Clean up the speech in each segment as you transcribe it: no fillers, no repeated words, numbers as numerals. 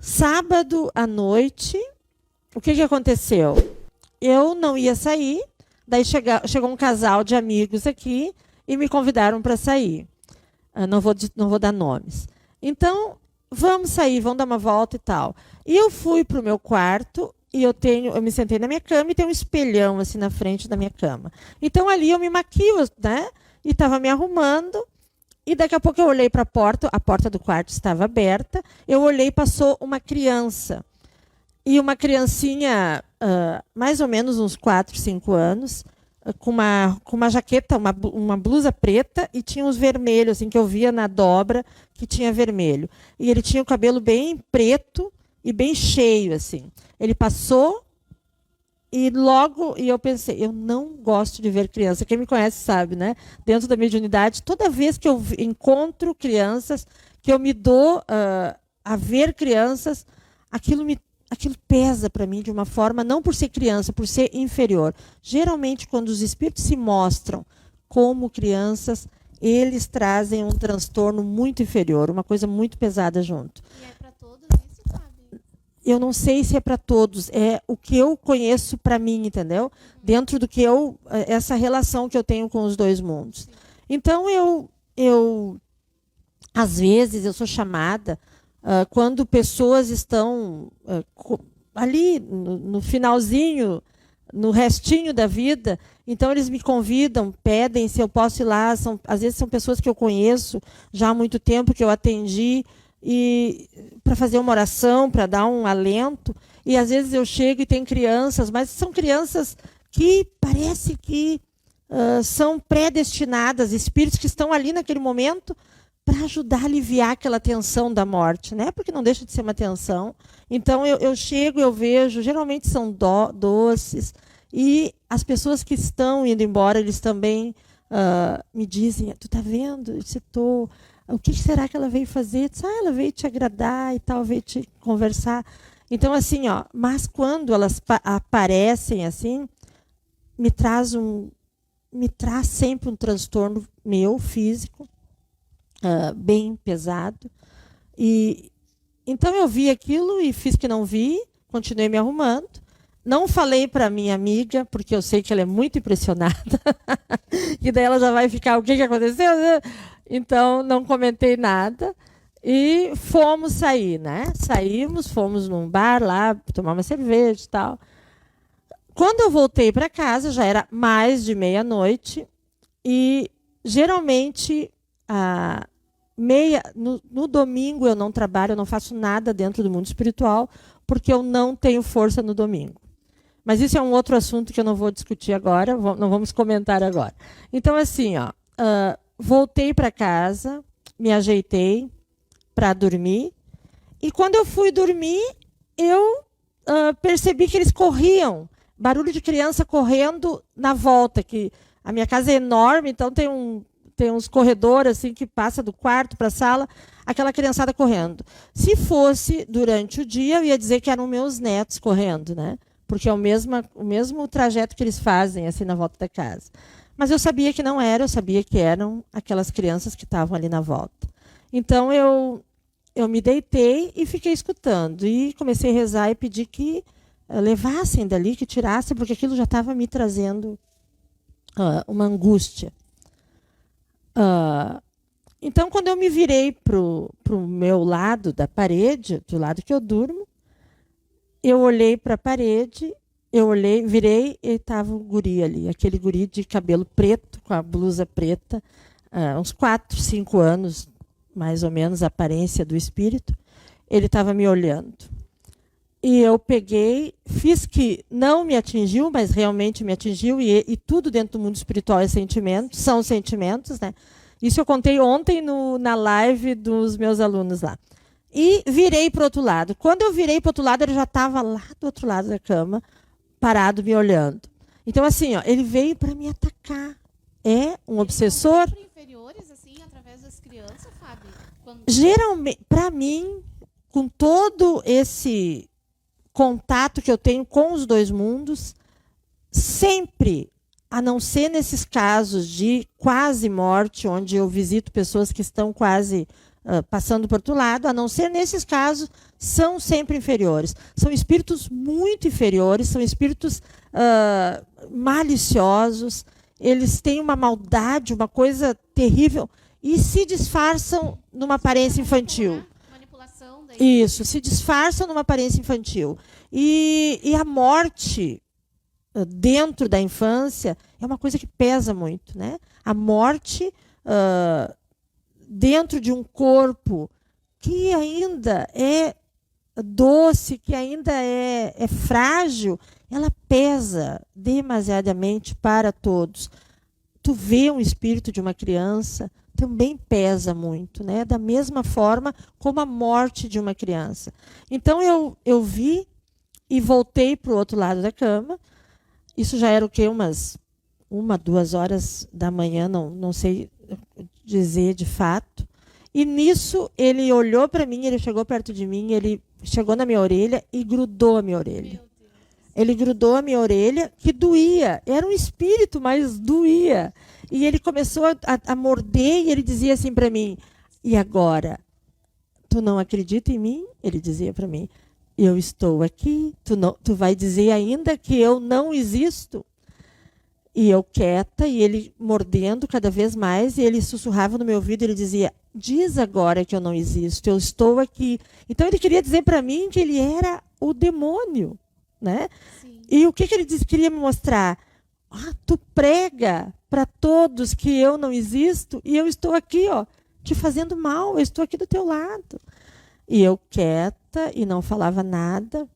Sábado à noite, o que aconteceu? Eu não ia sair, daí chegou um casal de amigos aqui e me convidaram para sair. Não vou dar nomes. Então, vamos sair, vamos dar uma volta e tal. E eu fui para o meu quarto e eu me sentei na minha cama e tem um espelhão assim na frente da minha cama. Então ali eu me maquio, né? E estava me arrumando. E daqui a pouco eu olhei para a porta do quarto estava aberta. Eu olhei e passou uma criança. E uma criancinha, mais ou menos uns 4, 5 anos, com uma jaqueta, uma blusa preta e tinha uns vermelhos, assim, que eu via na dobra, que tinha vermelho. E ele tinha o cabelo bem preto e bem cheio, assim. Ele passou e eu pensei, eu não gosto de ver criança. Quem me conhece sabe, né? Dentro da mediunidade, toda vez que eu encontro crianças, que eu me dou a ver crianças, aquilo pesa para mim de uma forma, não por ser criança, por ser inferior. Geralmente, quando os espíritos se mostram como crianças, eles trazem um transtorno muito inferior, uma coisa muito pesada junto. E é para todos isso, Fábio? Eu não sei se é para todos, é o que eu conheço para mim, entendeu? Dentro do que essa relação que eu tenho com os dois mundos. Sim. Então, eu às vezes, eu sou chamada quando pessoas estão ali no finalzinho, no restinho da vida, então eles me convidam, pedem se eu posso ir lá. Às vezes são pessoas que eu conheço já há muito tempo, que eu atendi, e para fazer uma oração, para dar um alento. E às vezes eu chego e tem crianças, mas são crianças que parece que são predestinadas, espíritos que estão ali naquele momento para ajudar a aliviar aquela tensão da morte, né? Porque não deixa de ser uma tensão. Então eu chego, eu vejo, geralmente são doces, e as pessoas que estão indo embora, eles também me dizem, tu tá vendo? Eu disse, tô. O que será que ela veio fazer? Eu disse, ela veio te agradar e tal, veio te conversar. Então, assim, mas quando elas aparecem assim, me traz sempre um transtorno meu, físico, bem pesado. E então eu vi aquilo e fiz que não vi, continuei me arrumando. Não falei para minha amiga, porque eu sei que ela é muito impressionada. E daí ela já vai ficar, o que aconteceu? Então não comentei nada. E fomos sair, né? Saímos, fomos num bar lá, tomar uma cerveja e tal. Quando eu voltei para casa, já era mais de meia-noite. E geralmente no domingo eu não trabalho, eu não faço nada dentro do mundo espiritual, porque eu não tenho força no domingo. Mas isso é um outro assunto que eu não vou discutir agora, não vamos comentar agora. Então, assim, voltei para casa, me ajeitei para dormir, e quando eu fui dormir, eu percebi que eles corriam, barulho de criança correndo na volta, que a minha casa é enorme, então tem uns corredores assim que passa do quarto para a sala, aquela criançada correndo. Se fosse durante o dia, eu ia dizer que eram meus netos correndo, né? Porque é o mesmo trajeto que eles fazem assim na volta da casa. Mas eu sabia que não era, eu sabia que eram aquelas crianças que estavam ali na volta. Então eu me deitei e fiquei escutando. E comecei a rezar e pedir que levassem dali, que tirassem, porque aquilo já estava me trazendo uma angústia. Então, quando eu me virei para o meu lado da parede, do lado que eu durmo, eu olhei para a parede, virei e estava o guri ali, aquele guri de cabelo preto, com a blusa preta, uns 4, 5 anos, mais ou menos, a aparência do espírito. Ele estava me olhando. E eu peguei, fiz que não me atingiu, mas realmente me atingiu, e tudo dentro do mundo espiritual é sentimento, são sentimentos, né? Isso eu contei ontem na live dos meus alunos lá. E virei para o outro lado. Quando eu virei para o outro lado, ele já estava lá do outro lado da cama, parado, me olhando. Então, assim, ele veio para me atacar. É um obsessor. Sempre inferiores, assim, através das crianças, Fábio? Geralmente, para mim, com todo esse contato que eu tenho com os dois mundos, sempre, a não ser nesses casos de quase morte, onde eu visito pessoas que estão quase passando por outro lado, a não ser nesses casos, são sempre inferiores. São espíritos muito inferiores, são espíritos maliciosos, eles têm uma maldade, uma coisa terrível, e se disfarçam numa aparência infantil. Manipulação daí. Isso, se disfarçam numa aparência infantil. E a morte dentro da infância é uma coisa que pesa muito, né? A morte dentro de um corpo que ainda é doce, que ainda é frágil, ela pesa demasiadamente para todos. Tu vê um espírito de uma criança, também pesa muito, né? Da mesma forma como a morte de uma criança. Então eu vi e voltei para o outro lado da cama. Isso já era o quê? Umas 2 horas da manhã, não sei dizer de fato. E nisso ele olhou para mim, ele chegou perto de mim, ele chegou na minha orelha e grudou a minha orelha. Ele grudou a minha orelha, que doía. Era um espírito, mas doía. E ele começou a morder e ele dizia assim para mim, e agora? Tu não acredita em mim? Ele dizia para mim. Eu estou aqui, tu vai dizer ainda que eu não existo? E eu quieta, e ele mordendo cada vez mais, e ele sussurrava no meu ouvido, ele dizia, diz agora que eu não existo, eu estou aqui. Então ele queria dizer para mim que ele era o demônio, né? Sim. E o que ele queria me mostrar? Tu prega para todos que eu não existo, e eu estou aqui, ó, te fazendo mal, eu estou aqui do teu lado. E eu quieta e não falava nada,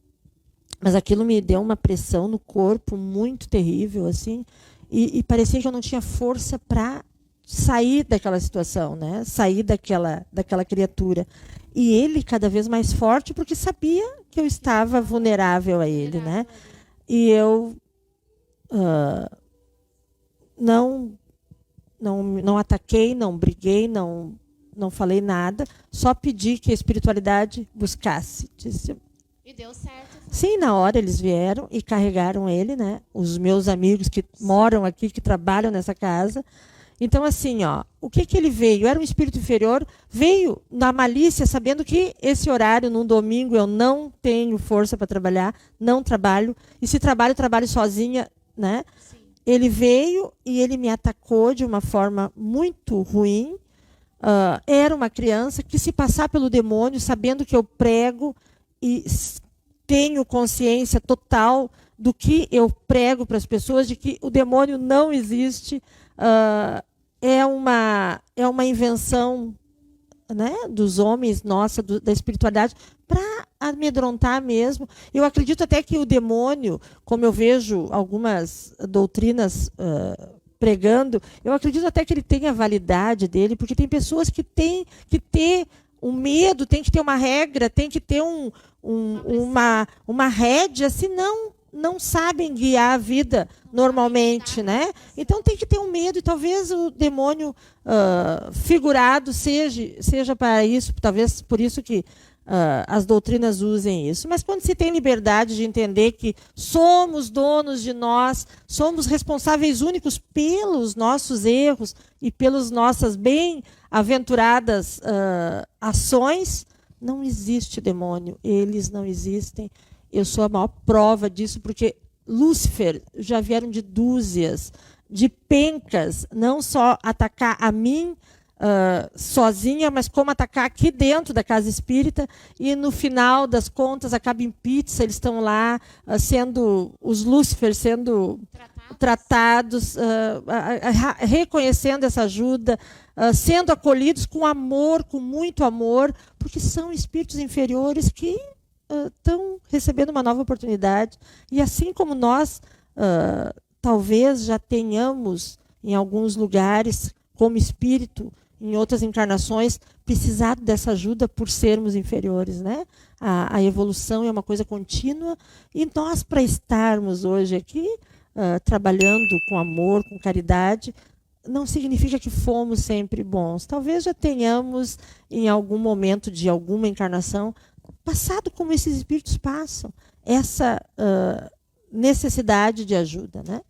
mas aquilo me deu uma pressão no corpo muito terrível, assim, e parecia que eu não tinha força para sair daquela situação, né? Sair daquela criatura. E ele cada vez mais forte, porque sabia que eu estava vulnerável a ele, né? E eu não ataquei, não briguei, não falei nada, só pedi que a espiritualidade buscasse. Disse, e deu certo. Sim, na hora eles vieram e carregaram ele, né? Os meus amigos que moram aqui, que trabalham nessa casa. Então, assim, ó, o que ele veio? Era um espírito inferior, veio na malícia, sabendo que esse horário, num domingo, eu não tenho força para trabalhar, não trabalho, e se trabalho sozinha, né? Sim. Ele veio e ele me atacou de uma forma muito ruim. Era uma criança que, se passar pelo demônio, sabendo que eu prego e tenho consciência total do que eu prego para as pessoas, de que o demônio não existe, é uma invenção, né, dos homens, nossa, da espiritualidade, para amedrontar mesmo. Eu acredito até que o demônio, como eu vejo algumas doutrinas pregando, eu acredito até que ele tenha a validade dele, porque tem pessoas que têm que ter um medo, tem que ter uma regra, tem que ter uma rédea, senão não sabem guiar a vida normalmente, né? Então tem que ter um medo, e talvez o demônio figurado seja para isso, talvez por isso que as doutrinas usem isso. Mas quando se tem liberdade de entender que somos donos de nós, somos responsáveis únicos pelos nossos erros e pelas nossas bem-aventuradas ações, não existe demônio, eles não existem. Eu sou a maior prova disso, porque Lúcifer já vieram de dúzias, de pencas, não só atacar a mim sozinha, mas como atacar aqui dentro da casa espírita, e no final das contas acaba em pizza, eles estão lá os Lúcifer sendo tratados, reconhecendo essa ajuda, sendo acolhidos com amor, com muito amor, porque são espíritos inferiores que estão recebendo uma nova oportunidade. E assim como nós talvez já tenhamos em alguns lugares como espírito, em outras encarnações, precisado dessa ajuda por sermos inferiores, né? A evolução é uma coisa contínua, e nós, para estarmos hoje aqui trabalhando com amor, com caridade, não significa que fomos sempre bons. Talvez já tenhamos, em algum momento de alguma encarnação, passado como esses espíritos passam, essa necessidade de ajuda, né?